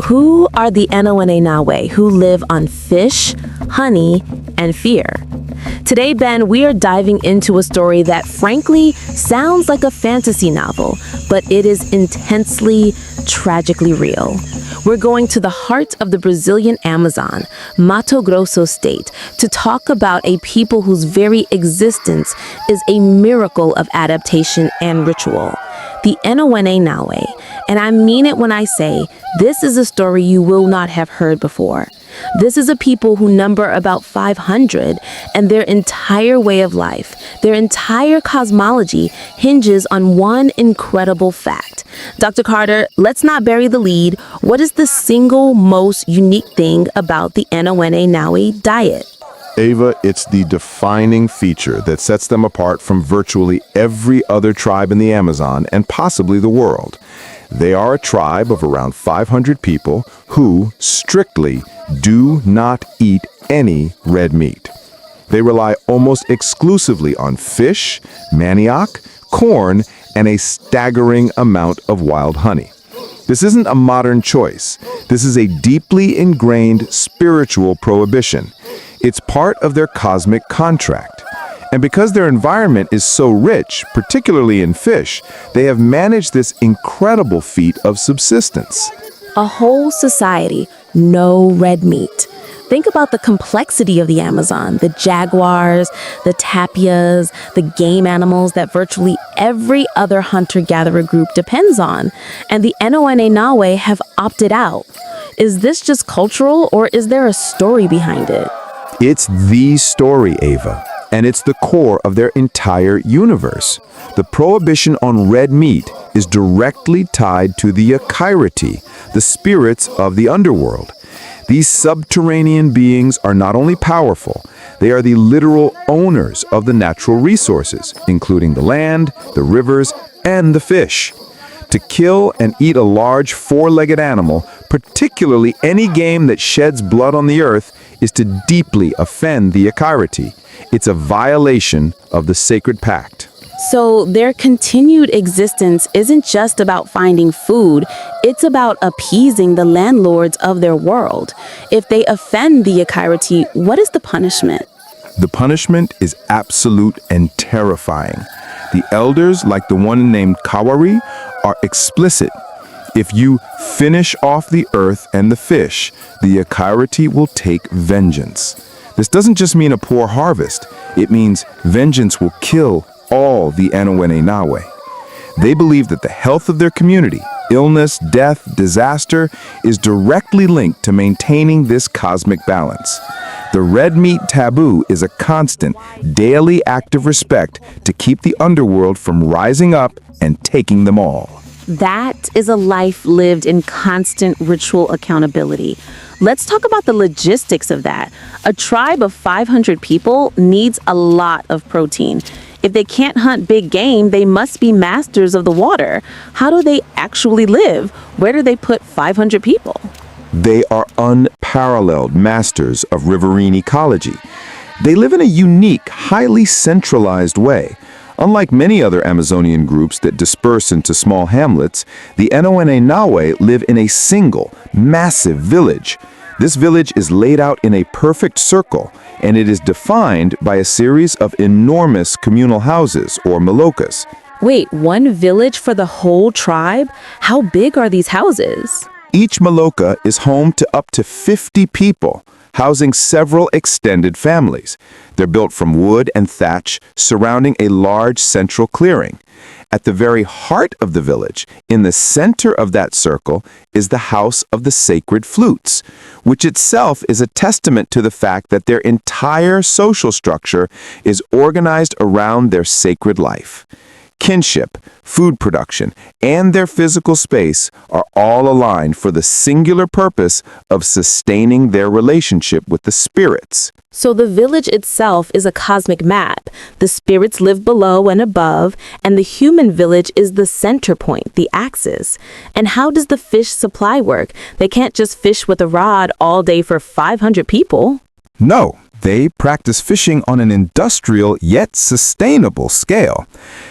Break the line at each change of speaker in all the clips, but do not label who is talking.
Who are the Enawenê-Nawê who live on fish, honey, and fear? Today, Ben, we are diving into a story that frankly sounds like a fantasy novel, but it is intensely, tragically real. We're going to the heart of the Brazilian Amazon, Mato Grosso state, to talk about a people whose very existence is a miracle of adaptation and ritual. The Enawenê-Nawê. And I mean it when I say this is a story you will not have heard before. This is a people who number about 500, and their entire way of life, their entire cosmology hinges on one incredible fact. Dr. Carter, let's not bury the lead. What is the single most unique thing about the Enawenê-Nawê diet?
Ava, it's the defining feature that sets them apart from virtually every other tribe in the Amazon and possibly the world. They are a tribe of around 500 people who, strictly, do not eat any red meat. They rely almost exclusively on fish, manioc, corn, and a staggering amount of wild honey. This isn't a modern choice. This is a deeply ingrained spiritual prohibition. It's part of their cosmic contract. And because their environment is so rich, particularly in fish, they have managed this incredible feat of subsistence.
A whole society, no red meat. Think about the complexity of the Amazon, the jaguars, the tapias, the game animals that virtually every other hunter-gatherer group depends on. And the Enawenê-Nawê have opted out. Is this just cultural, or is there a story behind it?
It's the story, Ava, and it's the core of their entire universe. The prohibition on red meat is directly tied to the Yakqua, the spirits of the underworld. These subterranean beings are not only powerful, they are the literal owners of the natural resources, including the land, the rivers, and the fish. To kill and eat a large four-legged animal, particularly any game that sheds blood on the earth, is to deeply offend the Yakairiti. It's a violation of the sacred pact.
So their continued existence isn't just about finding food, it's about appeasing the landlords of their world. If they offend the Yakairiti, what is the punishment?
The punishment is absolute and terrifying. The elders, like the one named Kawari, are explicit. If you finish off the earth and the fish, the Yakairiti will take vengeance. This doesn't just mean a poor harvest. It means vengeance will kill all the Enawenê-Nawê. They believe that the health of their community, illness, death, disaster, is directly linked to maintaining this cosmic balance. The Red Meat Taboo is a constant, daily act of respect to keep the underworld from rising up and taking them all.
That is a life lived in constant ritual accountability. Let's talk about the logistics of that. A tribe of 500 people needs a lot of protein. If they can't hunt big game, they must be masters of the water. How do they actually live? Where do they put 500 people?
They are unparalleled masters of riverine ecology. They live in a unique, highly centralized way. Unlike many other Amazonian groups that disperse into small hamlets, the Enawenê-Nawê live in a single, massive village. This village is laid out in a perfect circle, and it is defined by a series of enormous communal houses, or malokas.
Wait, one village for the whole tribe? How big are these houses?
Each maloka is home to up to 50 people, housing several extended families. They're built from wood and thatch, surrounding a large central clearing. At the very heart of the village, in the center of that circle, is the House of the Sacred Flutes, which itself is a testament to the fact that their entire social structure is organized around their sacred life. Kinship, food production, and their physical space are all aligned for the singular purpose of sustaining their relationship with the spirits.
So the village itself is a cosmic map. The spirits live below and above, and the human village is the center point, the axis. And how does the fish supply work? They can't just fish with a rod all day for 500 people.
No,
They practice fishing on an industrial yet sustainable scale.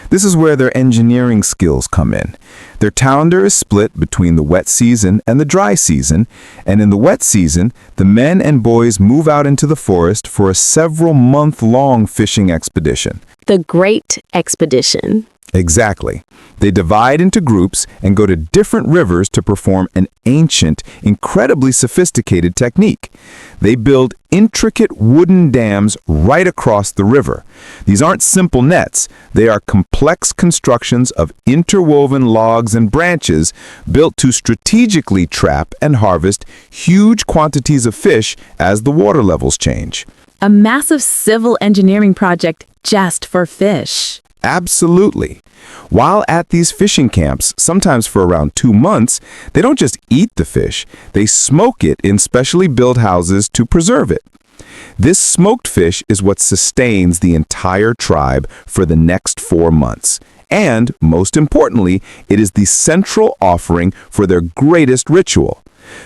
This is where their engineering skills come in. Their calendar is split between the wet season and the dry season, and in the wet season, the men and boys move out into the forest for a several-month-long fishing expedition.
The Great Expedition.
Exactly. They divide into groups and go to different rivers to perform an ancient, incredibly sophisticated technique. They build intricate wooden dams right across the river. These aren't simple nets. They are complex constructions of interwoven logs and branches built to strategically trap and harvest huge quantities of fish as the water levels change.
A massive civil engineering project just for fish.
Absolutely. While at these fishing camps, sometimes for around 2 months, they don't just eat the fish, they smoke it in specially built houses to preserve it. This smoked fish is what sustains the entire tribe for the next 4 months. And, most importantly, it is the central offering for their greatest ritual.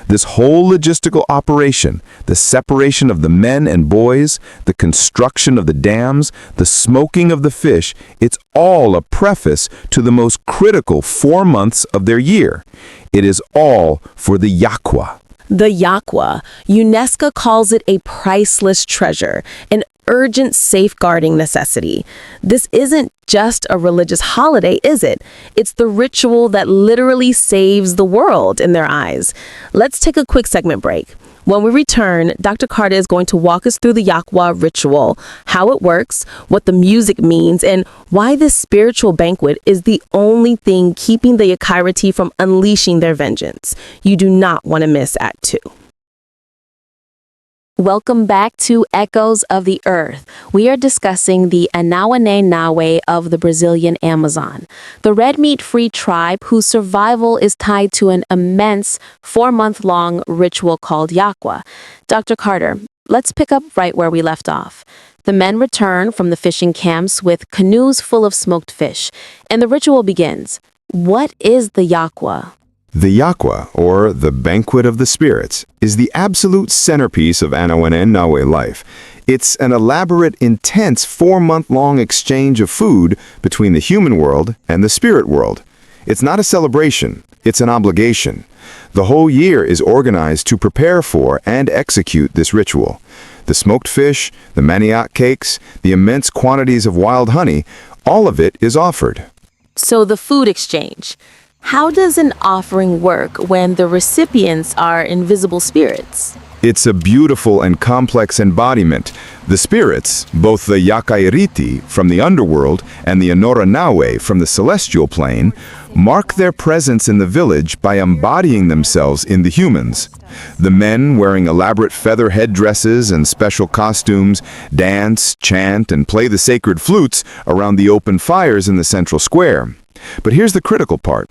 This whole logistical operation, the separation of the men and boys, the construction of the dams, the smoking of the fish, it's all a preface to the most critical 4 months of their year. It is all for the Yakqua.
The Yakqua. UNESCO calls it a priceless treasure, an urgent safeguarding necessity. This isn't just a religious holiday, is it? It's the ritual that literally saves the world in their eyes. Let's take a quick segment break. When we return, Dr. Carter is going to walk us through the Yaqua ritual, how it works, what the music means, and why this spiritual banquet is the only thing keeping the Yakairiti from unleashing their vengeance. You do not want to miss Act 2. Welcome back to Echoes of the Earth. We are discussing the Enawenê-Nawê of the Brazilian Amazon, the red meat-free tribe whose survival is tied to an immense 4-month-long ritual called Yakqua. Dr. Carter, let's pick up right where we left off. The men return from the fishing camps with canoes full of smoked fish, and the ritual begins. What is the Yakqua?
The Yakqua, or the Banquet of the Spirits, is the absolute centerpiece of Enawenê-Nawê life. It's an elaborate, intense 4-month-long exchange of food between the human world and the spirit world. It's not a celebration, it's an obligation. The whole year is organized to prepare for and execute this ritual. The smoked fish, the manioc cakes, the immense quantities of wild honey, all of it is offered.
So the food exchange. How does an offering work when the recipients are invisible spirits?
It's a beautiful and complex embodiment. The spirits, both the Yakairiti from the underworld and the Enowen-Nawei from the celestial plane, mark their presence in the village by embodying themselves in the humans. The men, wearing elaborate feather headdresses and special costumes, dance, chant, and play the sacred flutes around the open fires in the central square. But here's the critical part.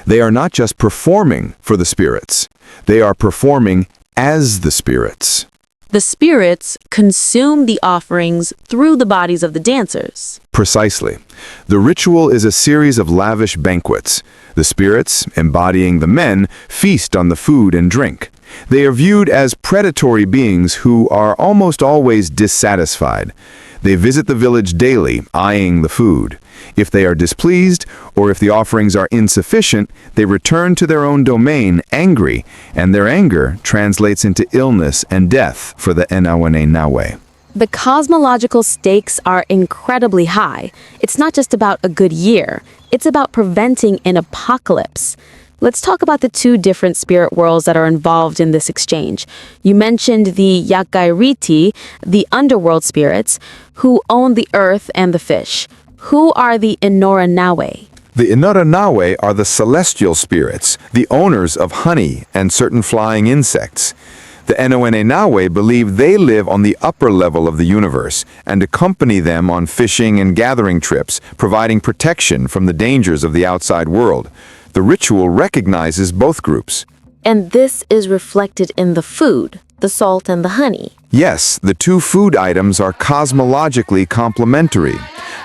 They are not just performing for the spirits. They are performing as the spirits.
The spirits consume the offerings through the bodies of the dancers.
Precisely. The ritual is a series of lavish banquets. The spirits, embodying the men, feast on the food and drink. They are viewed as predatory beings who are almost always dissatisfied. They visit the village daily, eyeing the food. If they are displeased, or if the offerings are insufficient, they return to their own domain angry, and their anger translates into illness and death for the Enawenê-Nawê.
The cosmological stakes are incredibly high. It's not just about a good year. It's about preventing an apocalypse. Let's talk about the 2 different spirit worlds that are involved in this exchange. You mentioned the Yakairiti, the underworld spirits, who own the earth and the fish. Who are the Enowen-Nawei?
The Enowen-Nawei are the celestial spirits, the owners of honey and certain flying insects. The Enawenê-Nawei believe they live on the upper level of the universe and accompany them on fishing and gathering trips, providing protection from the dangers of the outside world. The ritual recognizes both groups.
And this is reflected in the food, the salt and the honey.
Yes, the 2 food items are cosmologically complementary.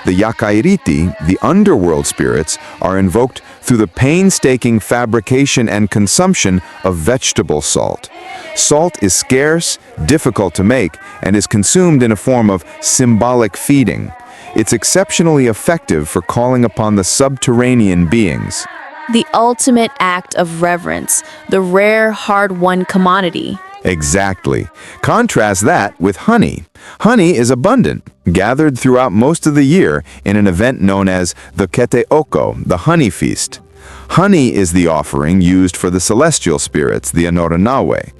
The Yakairiti, the underworld spirits, are invoked
through the painstaking fabrication and consumption of vegetable salt. Salt is scarce, difficult to make, and is consumed in a form of symbolic feeding. It's exceptionally effective for calling upon the subterranean beings.
The ultimate act of reverence, the rare, hard-won commodity.
Exactly. Contrast that with honey. Honey is abundant, gathered throughout most of the year in an event known as the Keteoko, the honey feast. Honey is the offering used for the celestial spirits, the Enawenê-Nawê.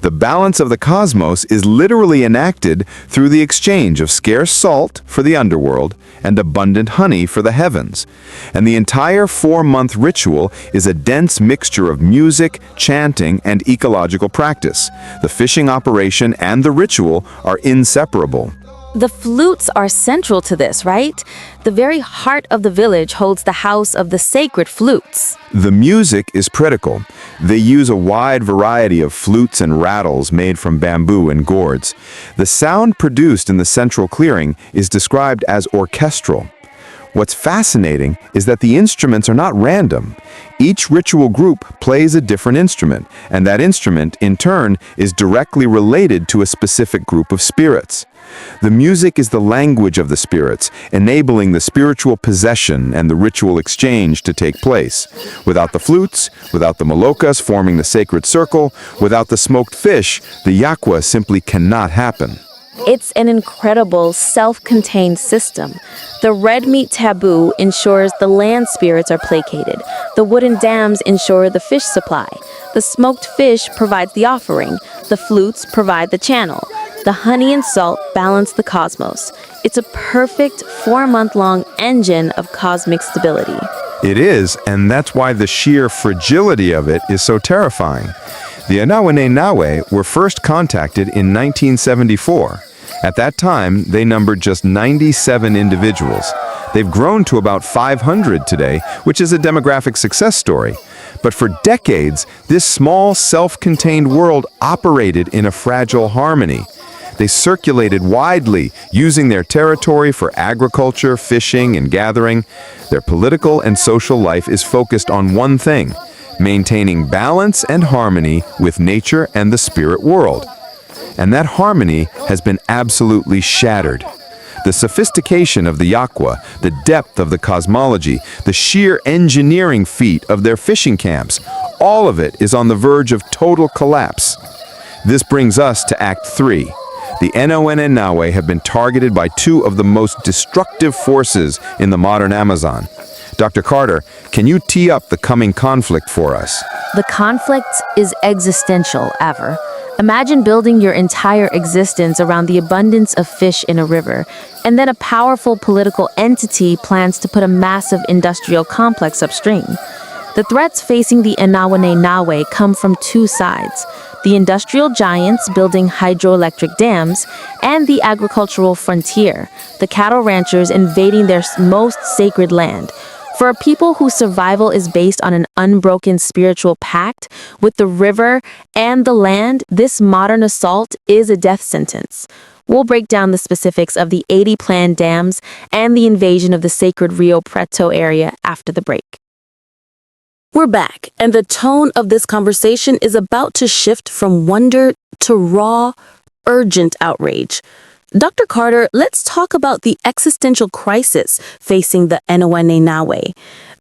The balance of the cosmos is literally enacted through the exchange of scarce salt for the underworld and abundant honey for the heavens. And the entire 4-month ritual is a dense mixture of music, chanting, and ecological practice. The fishing operation and the ritual are inseparable.
The flutes are central to this, right? The very heart of the village holds the house of the sacred flutes.
The music is critical. They use a wide variety of flutes and rattles made from bamboo and gourds. The sound produced in the central clearing is described as orchestral. What's fascinating is that the instruments are not random. Each ritual group plays a different instrument, and that instrument, in turn, is directly related to a specific group of spirits. The music is the language of the spirits, enabling the spiritual possession and the ritual exchange to take place. Without the flutes, without the malokas forming the sacred circle, without the smoked fish, the Yakqua simply cannot happen.
It's an incredible, self-contained system. The Red Meat Taboo ensures the land spirits are placated. The wooden dams ensure the fish supply. The smoked fish provides the offering. The flutes provide the channel. The honey and salt balance the cosmos. It's a perfect 4-month-long engine of cosmic stability.
It is, and that's why the sheer fragility of it is so terrifying. The Enawenê-Nawê were first contacted in 1974. At that time, they numbered just 97 individuals. They've grown to about 500 today, which is a demographic success story. But for decades, this small, self-contained world operated in a fragile harmony. They circulated widely, using their territory for agriculture, fishing, and gathering. Their political and social life is focused on one thing: maintaining balance and harmony with nature and the spirit world. And that harmony has been absolutely shattered. The sophistication of the Yakqua, the depth of the cosmology, the sheer engineering feat of their fishing camps, all of it is on the verge of total collapse. This brings us to Act 3. The Enawenê-Nawê have been targeted by two of the most destructive forces in the modern Amazon. Dr. Carter, can you tee up the coming conflict for us?
The conflict is existential, Aver. Imagine building your entire existence around the abundance of fish in a river, and then a powerful political entity plans to put a massive industrial complex upstream. The threats facing the Enawenê-Nawê come from two sides: the industrial giants building hydroelectric dams, and the agricultural frontier, the cattle ranchers invading their most sacred land. For a people whose survival is based on an unbroken spiritual pact with the river and the land, this modern assault is a death sentence. We'll break down the specifics of the 80 planned dams and the invasion of the sacred Rio Preto area after the break. We're back, and the tone of this conversation is about to shift from wonder to raw, urgent outrage. Dr. Carter, let's talk about the existential crisis facing the Enawenê-Nawê.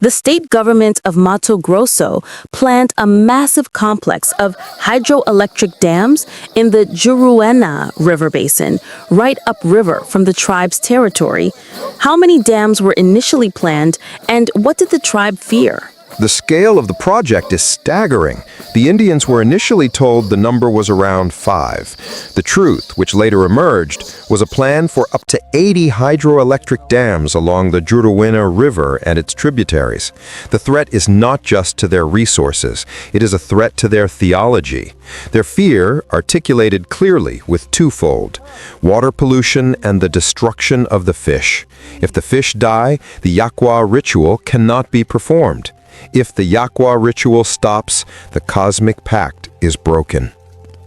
The state government of Mato Grosso planned a massive complex of hydroelectric dams in the Juruena River basin, right upriver from the tribe's territory. How many dams were initially planned, and what did the tribe fear?
The scale of the project is staggering. The Indians were initially told the number was around 5. The truth, which later emerged, was a plan for up to 80 hydroelectric dams along the Juruena River and its tributaries. The threat is not just to their resources, it is a threat to their theology. Their fear, articulated clearly with twofold: water pollution and the destruction of the fish. If the fish die, the Yaqua ritual cannot be performed. If the Yaqua ritual stops, the cosmic pact is broken.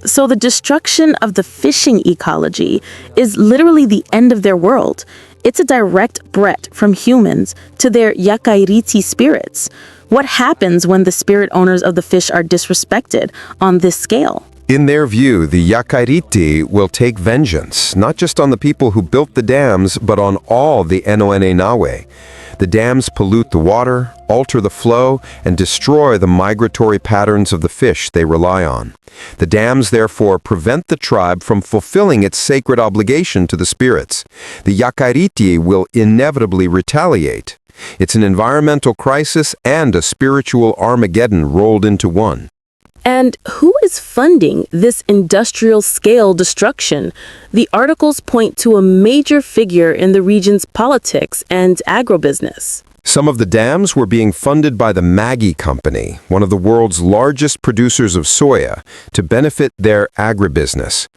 So the destruction of the fishing ecology is literally the end of their world. It's a direct threat from humans to their Yakairiti spirits. What happens when the spirit owners of the fish are disrespected on this scale?
In their view, the Yakairiti will take vengeance, not just on the people who built the dams, but on all the Enawenê-Nawê. The dams pollute the water, alter the flow, and destroy the migratory patterns of the fish they rely on. The dams therefore prevent the tribe from fulfilling its sacred obligation to the spirits. The Yakairiti will inevitably retaliate. It's an environmental crisis and a spiritual Armageddon rolled into one.
And who is funding this industrial-scale destruction? The articles point to a major figure in the region's politics and agribusiness.
Some of the dams were being funded by the Maggi Company, one of the world's largest producers of soya, to benefit their agribusiness.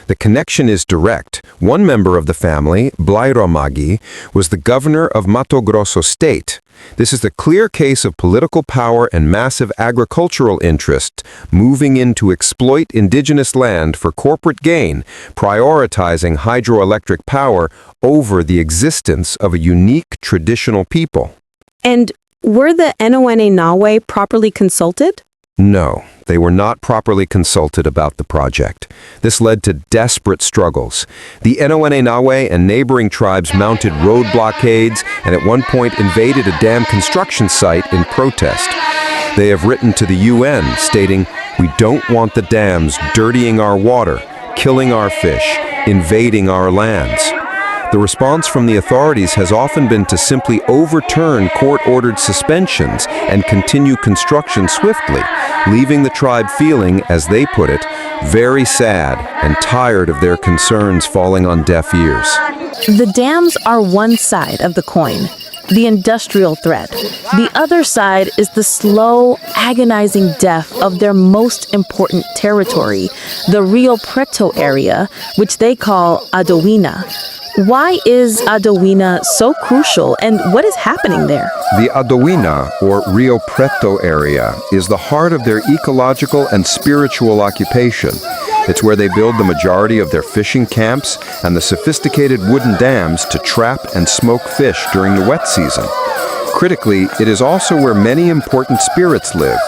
The connection is direct. One member of the family, Blairo Maggi, was the governor of Mato Grosso State. This is the clear case of political power and massive agricultural interest moving in to exploit indigenous land for corporate gain, prioritizing hydroelectric power over the existence of a unique traditional people.
And were the Enawenê-Nawê properly consulted?
No, they were not properly consulted about the project. This led to desperate struggles. The Enawenê-Nawê and neighboring tribes mounted road blockades and at one point invaded a dam construction site in protest. They have written to the UN stating, "We don't want the dams dirtying our water, killing our fish, invading our lands." The response from the authorities has often been to simply overturn court-ordered suspensions and continue construction swiftly, leaving the tribe feeling, as they put it, very sad and tired of their concerns falling on deaf ears.
The dams are one side of the coin, the industrial threat. The other side is the slow, agonizing death of their most important territory, the Rio Preto area, which they call Adowina. Why is Adowina so crucial, and what is happening there?
The Adowina, or Rio Preto area, is the heart of their ecological and spiritual occupation. It's where they build the majority of their fishing camps and the sophisticated wooden dams to trap and smoke fish during the wet season. Critically, it is also where many important spirits live.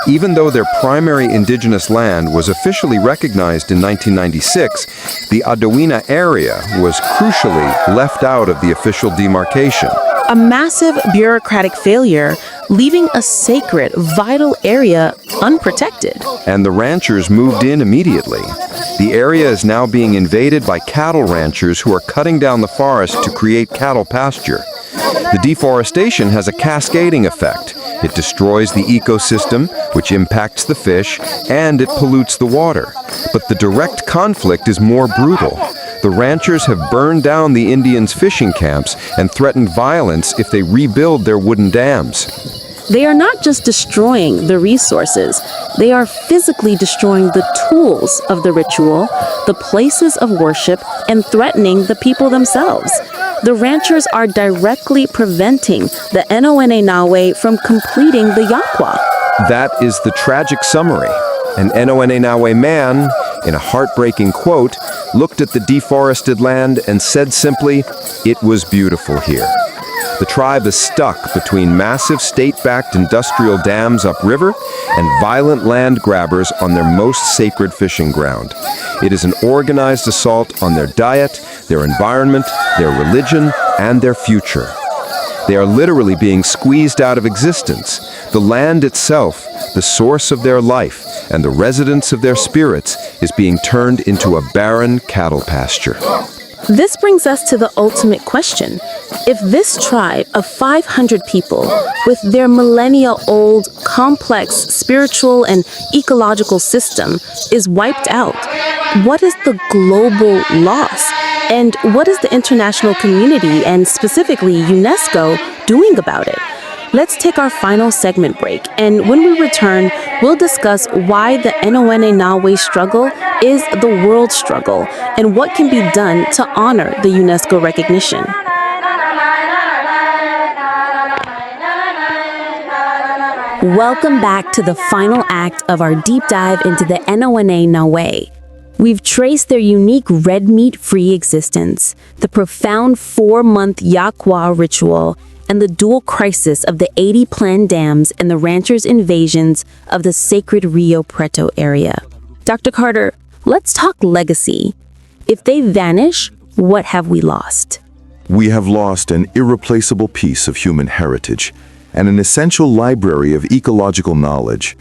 Even though their primary indigenous land was officially recognized in 1996, the Adowina area was crucially left out of the official demarcation.
A massive bureaucratic failure, leaving a sacred, vital area unprotected.
And the ranchers moved in immediately. The area is now being invaded by cattle ranchers who are cutting down the forest to create cattle pasture. The deforestation has a cascading effect. It destroys the ecosystem, which impacts the fish, and it pollutes the water. But the direct conflict is more brutal. The ranchers have burned down the Indians' fishing camps and threatened violence if they rebuild their wooden dams.
They are not just destroying the resources, they are physically destroying the tools of the ritual, the places of worship, and threatening the people themselves. The ranchers are directly preventing the Enawenê-Nawê from completing the Yakqua.
That is the tragic summary. An Enawenê-Nawê man, in a heartbreaking quote, looked at the deforested land and said simply, "It was beautiful here." The tribe is stuck between massive state-backed industrial dams upriver and violent land grabbers on their most sacred fishing ground. It is an organized assault on their diet, their environment, their religion, and their future. They are literally being squeezed out of existence. The land itself, the source of their life, and the residence of their spirits is being turned into a barren cattle pasture.
This brings us to the ultimate question. If this tribe of 500 people, with their millennia-old, complex spiritual and ecological system, is wiped out, what is the global loss? And what is the international community, and specifically UNESCO, doing about it? Let's take our final segment break, and when we return, we'll discuss why the Enawenê-Nawê struggle is the world struggle, and what can be done to honor the UNESCO recognition. Welcome back to the final act of our deep dive into the Enawenê-Nawê. We've traced their unique red meat-free existence, the profound 4-month Yaqua ritual, and the dual crisis of the 80 planned dams and the ranchers' invasions of the sacred Rio Preto area. Dr. Carter, let's talk legacy. If they vanish, what have we lost?
We have lost an irreplaceable piece of human heritage and an essential library of ecological knowledge.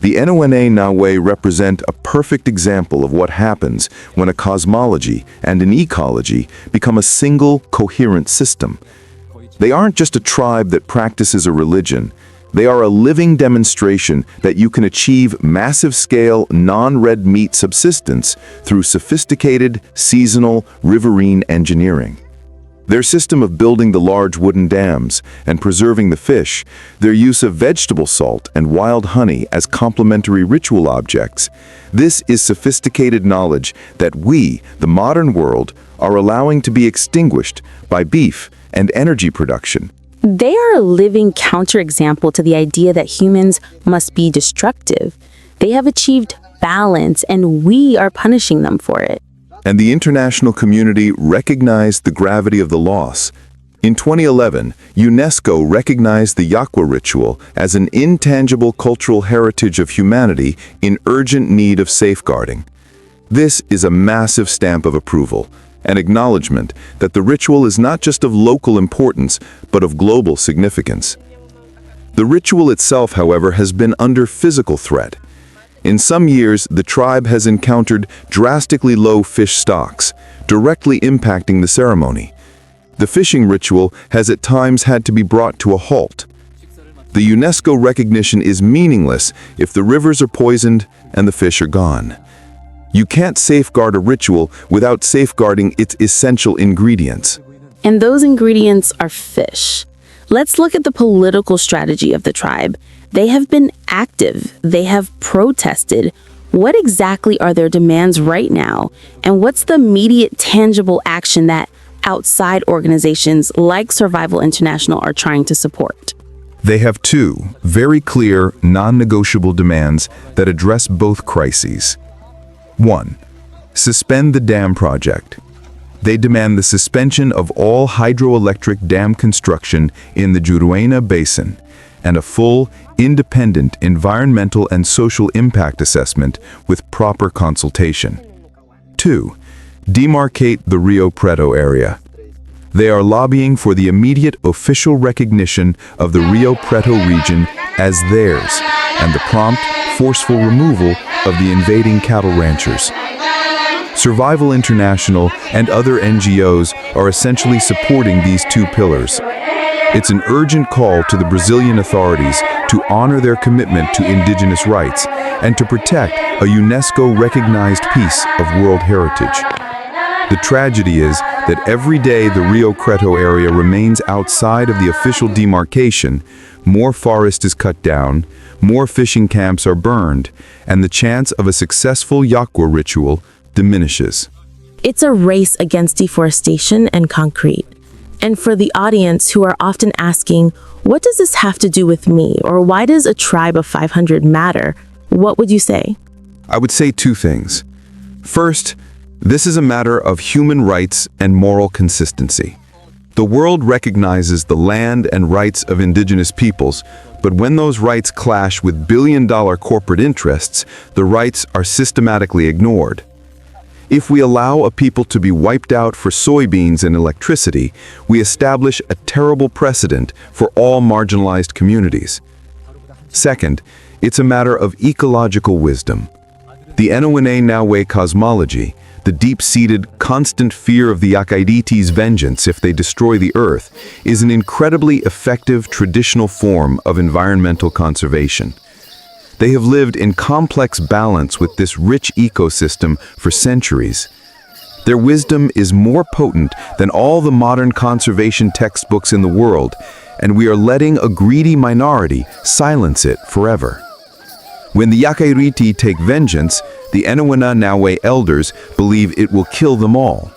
The Enawenê-Nawê represent a perfect example of what happens when a cosmology and an ecology become a single, coherent system. They aren't just a tribe that practices a religion. They are a living demonstration that you can achieve massive-scale, non-red meat subsistence through sophisticated, seasonal, riverine engineering. Their system of building the large wooden dams and preserving the fish, their use of vegetable salt and wild honey as complementary ritual objects, this is sophisticated knowledge that we, the modern world, are allowing to be extinguished by beef and energy production.
They are a living counterexample to the idea that humans must be destructive. They have achieved balance, and we are punishing them for it.
And the international community recognized the gravity of the loss. In 2011, UNESCO recognized the Yãkwa Ritual as an intangible cultural heritage of humanity in urgent need of safeguarding. This is a massive stamp of approval, an acknowledgement that the ritual is not just of local importance, but of global significance. The ritual itself, however, has been under physical threat. In some years, the tribe has encountered drastically low fish stocks, directly impacting the ceremony. The fishing ritual has at times had to be brought to a halt. The UNESCO recognition is meaningless if the rivers are poisoned and the fish are gone. You can't safeguard a ritual without safeguarding its essential ingredients.
And those ingredients are fish. Let's look at the political strategy of the tribe. They have been active. They have protested. What exactly are their demands right now? And what's the immediate tangible action that outside organizations like Survival International are trying to support?
They have two very clear, non-negotiable demands that address both crises. 1. Suspend the dam project. They demand the suspension of all hydroelectric dam construction in the Juruena Basin and a full, independent environmental and social impact assessment with proper consultation. 2. Demarcate the Rio Preto area. They are lobbying for the immediate official recognition of the Rio Preto region as theirs and the prompt, forceful removal of the invading cattle ranchers. Survival International and other NGOs are essentially supporting these two pillars. It's an urgent call to the Brazilian authorities to honor their commitment to indigenous rights and to protect a UNESCO-recognized piece of World Heritage. The tragedy is that every day the Rio Preto area remains outside of the official demarcation, more forest is cut down, more fishing camps are burned, and the chance of a successful Yãkwa ritual diminishes.
It's a race against deforestation and concrete. And for the audience who are often asking, what does this have to do with me? Or why does a tribe of 500 matter? What would you say?
I would say two things. First, this is a matter of human rights and moral consistency. The world recognizes the land and rights of indigenous peoples, but when those rights clash with billion-dollar corporate interests, the rights are systematically ignored. If we allow a people to be wiped out for soybeans and electricity, we establish a terrible precedent for all marginalized communities. Second, it's a matter of ecological wisdom. The Enawenê-Nawê cosmology, the deep-seated, constant fear of the Yakairiti's vengeance if they destroy the earth, is an incredibly effective traditional form of environmental conservation. They have lived in complex balance with this rich ecosystem for centuries. Their wisdom is more potent than all the modern conservation textbooks in the world, and we are letting a greedy minority silence it forever. When the Yakairiti take vengeance, the Enawenê-Nawê elders believe it will kill them all.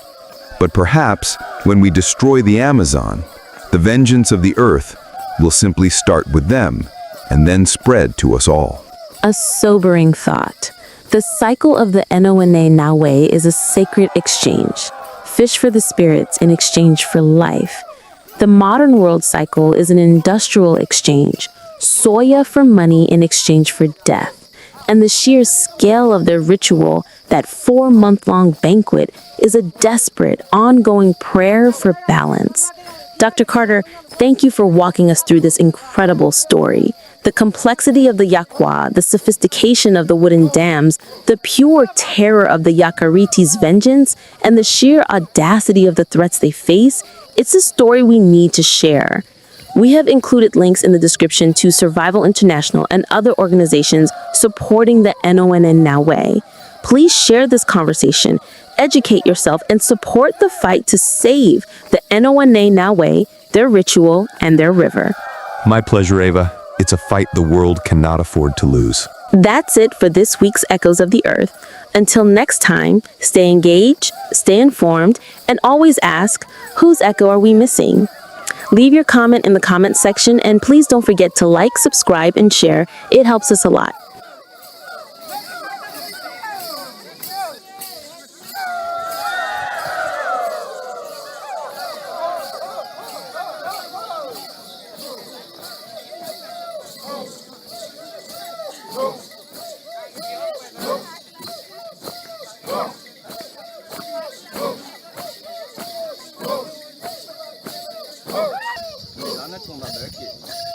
But perhaps, when we destroy the Amazon, the vengeance of the earth will simply start with them and then spread to us all.
A sobering thought. The cycle of the Enawenê-Nawê is a sacred exchange. Fish for the spirits in exchange for life. The modern world cycle is an industrial exchange, soya for money in exchange for death. And the sheer scale of their ritual, that 4-month-long banquet, is a desperate, ongoing prayer for balance. Dr. Carter, thank you for walking us through this incredible story. The complexity of the Yakqua, the sophistication of the wooden dams, the pure terror of the Yakariti's vengeance, and the sheer audacity of the threats they face, it's a story we need to share. We have included links in the description to Survival International and other organizations supporting the Enawenê-Nawê. Please share this conversation, educate yourself, and support the fight to save the Enawenê-Nawê, their ritual, and their river.
My pleasure, Ava. It's a fight the world cannot afford to lose.
That's it for this week's Echoes of the Earth. Until next time, stay engaged, stay informed, and always ask, whose echo are we missing? Leave your comment in the comment section, and please don't forget to like, subscribe, and share. It helps us a lot.
Nó cũng là đỡ kịp.